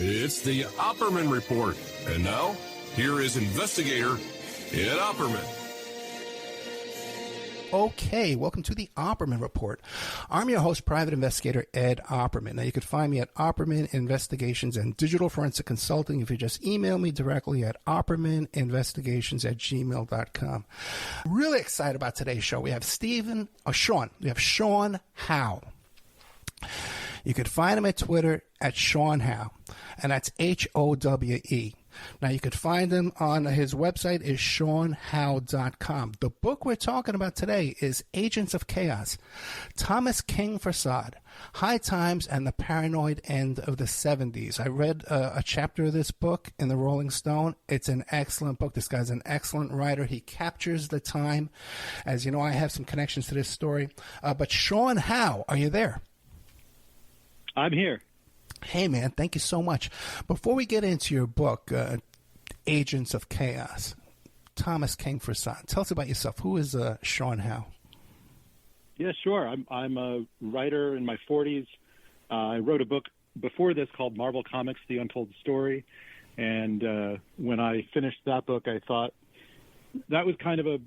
It's the Opperman Report. And now, here is investigator Ed Opperman. Okay, welcome to the Opperman Report. I'm your host, private investigator Ed Opperman. Now, you can find me at Opperman Investigations and Digital Forensic Consulting if you just email me directly at oppermaninvestigations@gmail.com. Really excited about today's show. We have Sean Howe. You can find him at Twitter at Sean Howe, and that's Howe. Now, you could find him on his website is SeanHowe.com. The book we're talking about today is Agents of Chaos, Thomas King Forçade, High Times and the Paranoid End of the 70s. I read a chapter of this book in the Rolling Stone. It's an excellent book. This guy's an excellent writer. He captures the time. As you know, I have some connections to this story. But Sean Howe, are you there? I'm here. Hey, man, thank you so much. Before we get into your book, Agents of Chaos, Thomas King Forçade, tell us about yourself. Who is Sean Howe? Yeah, sure. I'm a writer in my 40s. I wrote a book before this called Marvel Comics: The Untold Story, and when I finished that book, I thought that was kind of a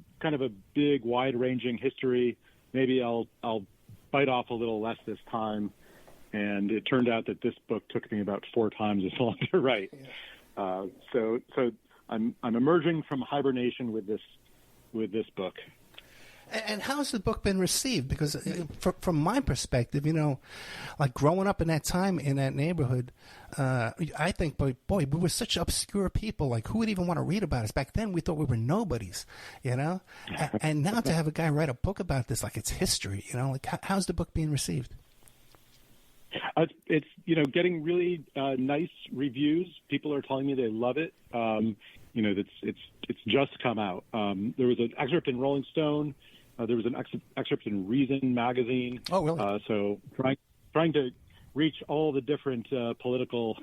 big, wide-ranging history. Maybe I'll bite off a little less this time. And it turned out that this book took me about 4 times as long to write. Yeah. So I'm emerging from hibernation with this book. And how's the book been received? Because from my perspective, you know, like growing up in that time in that neighborhood, I think, boy, we were such obscure people. Like, who would even want to read about us? Back then, we thought we were nobodies, you know? And now to have a guy write a book about this, like it's history, you know? Like, how's the book being received? It's getting really nice reviews. People are telling me they love it. It's just come out. There was an excerpt in Rolling Stone. There was an excerpt in Reason magazine. Oh, really? So trying to reach all the different political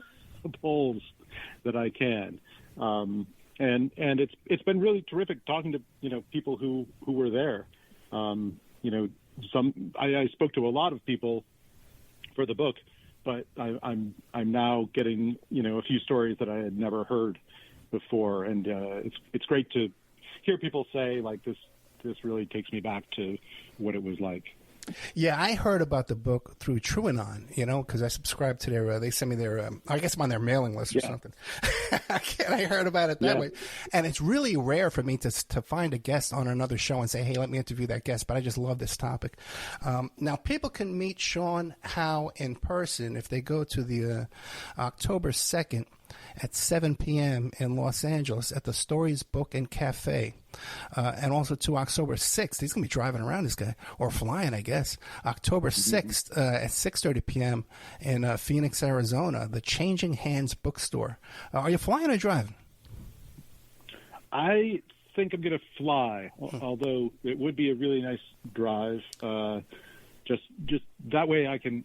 polls that I can. And it's been really terrific talking to people who were there. I spoke to a lot of people for the book, but I'm now getting a few stories that I had never heard before, and it's great to hear people say like this really takes me back to what it was like. Yeah, I heard about the book through TrueAnon, because I subscribe to their, they send me their, I guess I'm on their mailing list or something. And I heard about it that way. And it's really rare for me to find a guest on another show and say, hey, let me interview that guest, but I just love this topic. Now, people can meet Sean Howe in person if they go to the October 2nd at 7 p.m. in Los Angeles at the Stories Book and Cafe. And also to October 6th. He's going to be driving around, this guy, or flying, I guess. October 6th at 6:30 p.m. in Phoenix, Arizona, the Changing Hands Bookstore. Are you flying or driving? I think I'm going to fly, although it would be a really nice drive. Just that way I can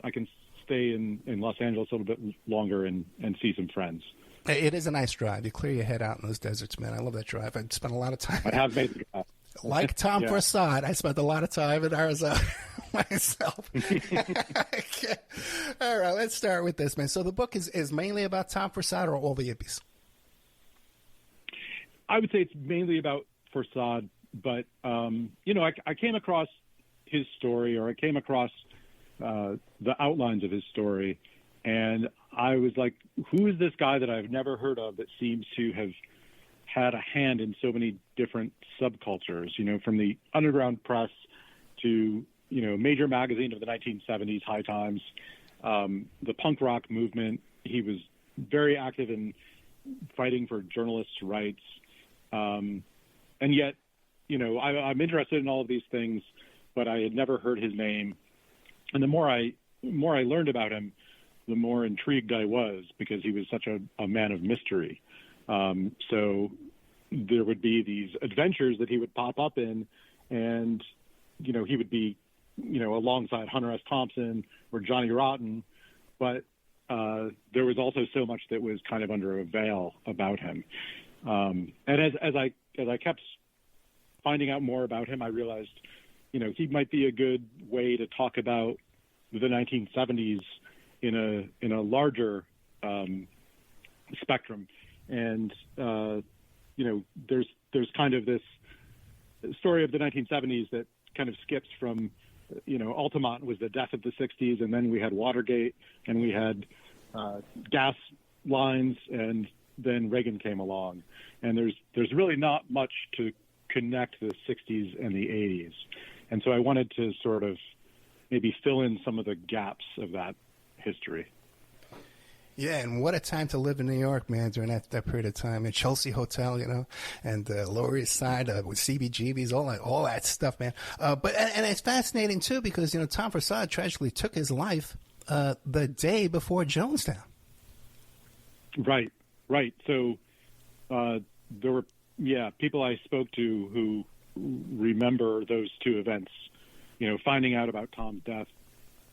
stay in Los Angeles a little bit longer and see some friends. It is a nice drive. You clear your head out in those deserts, man. I love that drive. I spent a lot of time. I have made the drive. Like Tom Forçade, I spent a lot of time in Arizona myself. All right, let's start with this, man. So the book is mainly about Tom Forçade or all the yippies? I would say it's mainly about Forçade, but, I came across his story, or I came across the outlines of his story, and I was like, who is this guy that I've never heard of that seems to have had a hand in so many different subcultures, from the Underground Press to, major magazine of the 1970s, High Times, the punk rock movement. He was very active in fighting for journalists' rights. And yet, I'm interested in all of these things, but I had never heard his name. And the more I learned about him, the more intrigued I was, because he was such a man of mystery. So there would be these adventures that he would pop up in, and, he would be, alongside Hunter S. Thompson or Johnny Rotten, but there was also so much that was kind of under a veil about him. And as I kept finding out more about him, I realized, he might be a good way to talk about the 1970s in a larger spectrum. And there's kind of this story of the 1970s that kind of skips from, Altamont was the death of the 60s, and then we had Watergate, and we had gas lines, and then Reagan came along. And there's really not much to connect the 60s and the 80s. And so I wanted to sort of maybe fill in some of the gaps of that history. Yeah, and what a time to live in New York, man, during that period of time. And Chelsea Hotel, and Lower East Side with CBGBs, all that stuff, man. But it's fascinating, too, because, Tom Forçade tragically took his life the day before Jonestown. Right. So there were, people I spoke to who remember those two events, finding out about Tom's death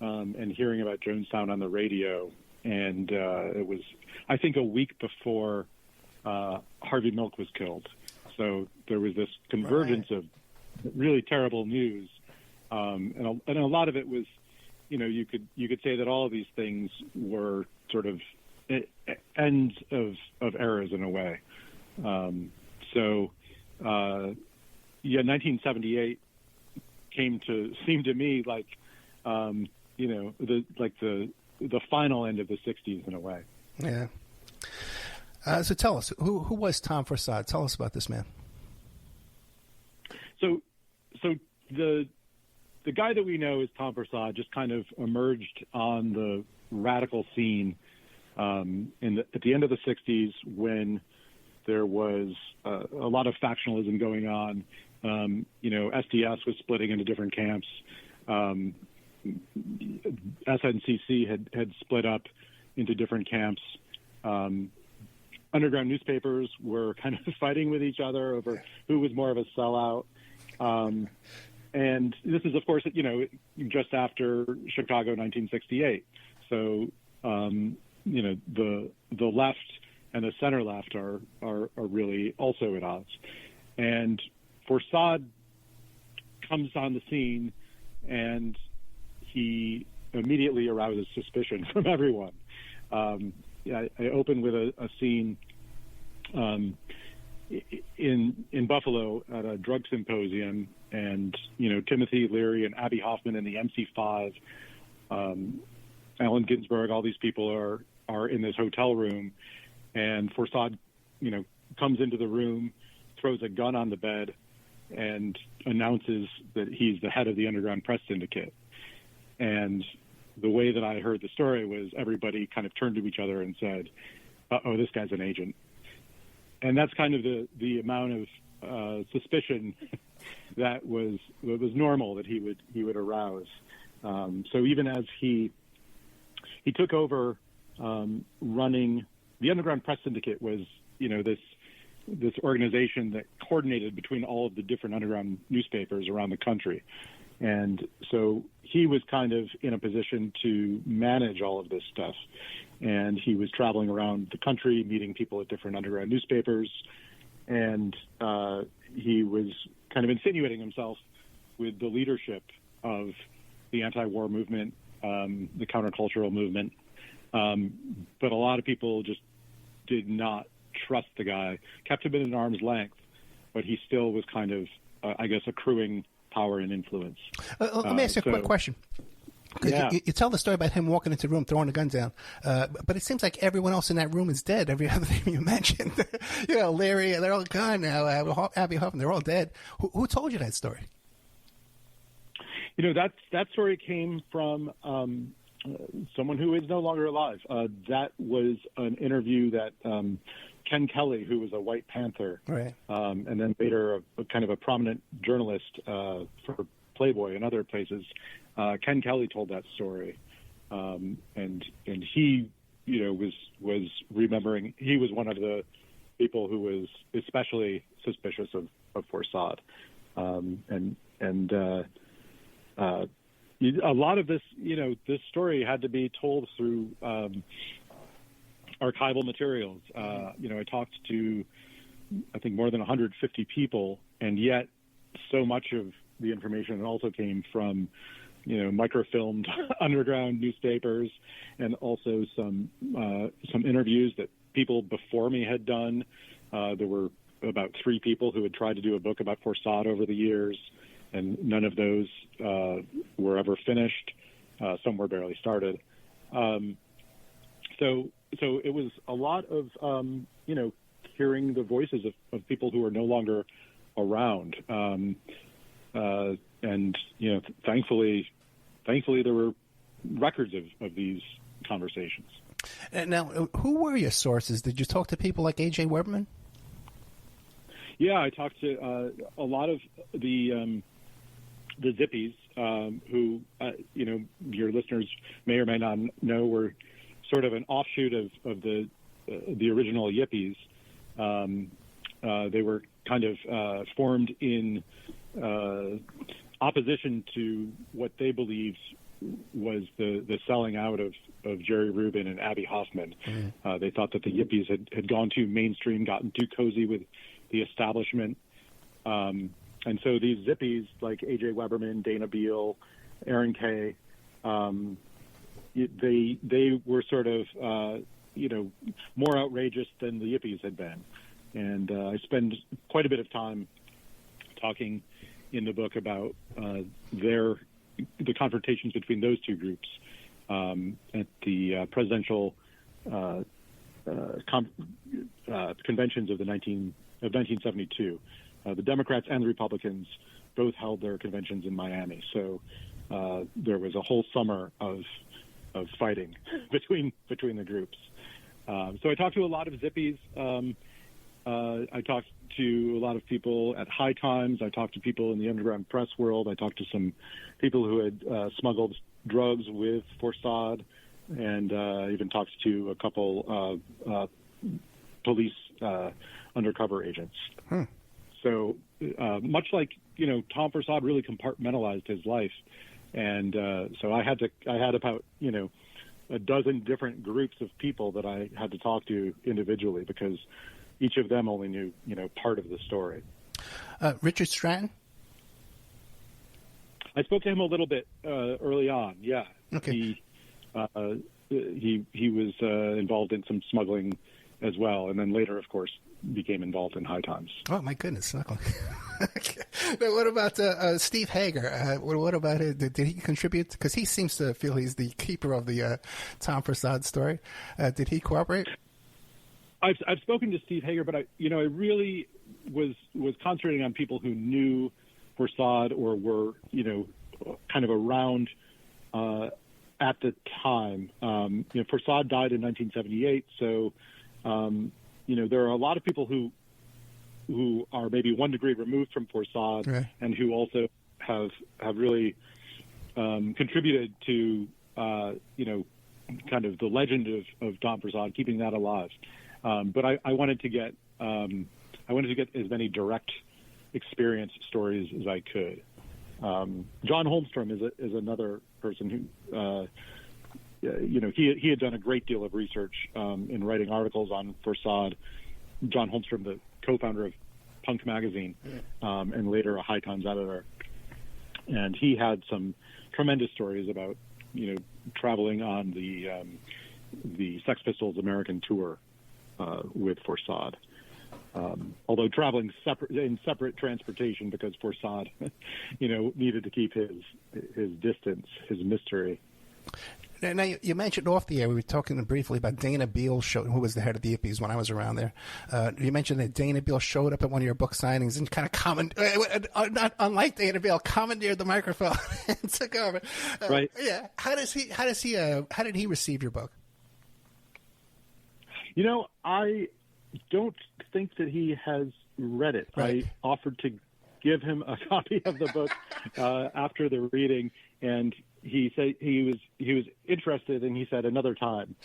and hearing about Jonestown on the radio. And it was, I think, a week before Harvey Milk was killed. So there was this convergence of really terrible news. And a lot of it was, you could say that all of these things were sort of ends of eras in a way. 1978 seemed to me like, the final end of the 60s in a way. Yeah. So tell us, who was Tom Forçade? Tell us about this man. So the guy that we know as Tom Forçade just kind of emerged on the radical scene at the end of the 60s when there was a lot of factionalism going on. SDS was splitting into different camps. SNCC had split up into different camps. Underground newspapers were kind of fighting with each other over who was more of a sellout. And this is, of course, just after Chicago 1968. So, the left and the center left are really also at odds. And Forçade comes on the scene, and he immediately arouses suspicion from everyone. I open with a scene in Buffalo at a drug symposium, and Timothy Leary and Abby Hoffman and the MC5, Allen Ginsberg, all these people are in this hotel room, and Forçade, comes into the room, throws a gun on the bed, and announces that he's the head of the Underground Press Syndicate. And the way that I heard the story was everybody kind of turned to each other and said, "Uh-oh, this guy's an agent." And that's kind of the amount of suspicion that was normal that he would arouse. So even as he took over running, the Underground Press Syndicate was this organization that coordinated between all of the different underground newspapers around the country. And so he was kind of in a position to manage all of this stuff. And he was traveling around the country, meeting people at different underground newspapers. And he was kind of insinuating himself with the leadership of the anti-war movement, the countercultural movement. But a lot of people just did not trust the guy, kept him at an arm's length, but he still was kind of, accruing power and influence. Let me ask you a quick question. Yeah. You tell the story about him walking into the room, throwing the gun down, but it seems like everyone else in that room is dead. Every other name you mentioned, Larry, they're all gone now. Abby Hoffman, they're all dead. Who told you that story? That story came from someone who is no longer alive. That was an interview that Ken Kelly, who was a White Panther, right, and then later a kind of a prominent journalist for Playboy and other places. Ken Kelly told that story, and he, was remembering. He was one of the people who was especially suspicious of Forçade, a lot of this, this story had to be told through archival materials. I talked to, I think, more than 150 people, and yet so much of the information also came from, microfilmed underground newspapers, and also some interviews that people before me had done. There were about 3 people who had tried to do a book about Forçade over the years, and none of those were ever finished. Some were barely started. So it was a lot of, hearing the voices of people who are no longer around. And, thankfully there were records of these conversations. Now, who were your sources? Did you talk to people like A.J. Weberman? Yeah, I talked to a lot of the Zippies, who, your listeners may or may not know were sort of an offshoot of the original Yippies. They were kind of formed in opposition to what they believed was the selling out of Jerry Rubin and Abby Hoffman. Mm-hmm. They thought that the Yippies had gone too mainstream, gotten too cozy with the establishment. And so these Zippies like A.J. Weberman, Dana Beal, Aaron Kay, they were sort of, more outrageous than the Yippies had been. And I spend quite a bit of time talking in the book about the confrontations between those two groups at the presidential conventions of 1972. The Democrats and the Republicans both held their conventions in Miami, so there was a whole summer of fighting between the groups. So I talked to a lot of Zippies. I talked to a lot of people at High Times. I talked to people in the underground press world. I talked to some people who had smuggled drugs with Forçade, and even talked to a couple of police undercover agents. So much like Tom Forçade really compartmentalized his life, and so I had about a dozen different groups of people that I had to talk to individually, because each of them only knew part of the story. Richard Stratton? I spoke to him a little bit early on. Yeah. Okay. He was involved in some smuggling as well, and then later, of course, became involved in High Times. Oh my goodness, smuggling. Okay. Now, what about Steve Hager? What about it? Did he contribute? Because he seems to feel he's the keeper of the Tom Forçade story. Did he cooperate? I've spoken to Steve Hager, but I really was concentrating on people who knew Forçade or were kind of around at the time. Forçade died in 1978, so there are a lot of people who are maybe 1 degree removed from Forçade, right, and who also have really contributed to kind of the legend of Tom Forçade, keeping that alive. But I wanted to get as many direct experience stories as I could. John Holmstrom is another person who he had done a great deal of research in writing articles on Forçade. John Holmstrom, the co-founder of Punk magazine, and later a High Times editor, and he had some tremendous stories about traveling on the Sex Pistols American tour with Forçade, although traveling in separate transportation, because Forçade, needed to keep his distance, his mystery. Now, you mentioned off the air, we were talking briefly about Dana Beal, who was the head of the Yippies when I was around there. You mentioned that Dana Beal showed up at one of your book signings and kind of not unlike Dana Beal, commandeered the microphone and took over. Right. Yeah. How did he receive your book? I don't think that he has read it. Right. I offered to give him a copy of the book after the reading, and he said he was interested, and he said another time.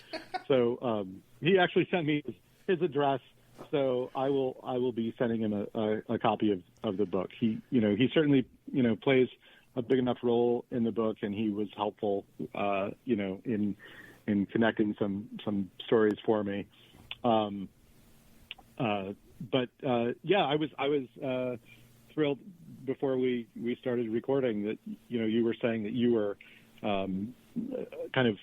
So he actually sent me his address. So I will be sending him a copy of the book. He certainly plays a big enough role in the book, and he was helpful in connecting some stories for me. But I was thrilled before we started recording that you were saying that you were kind of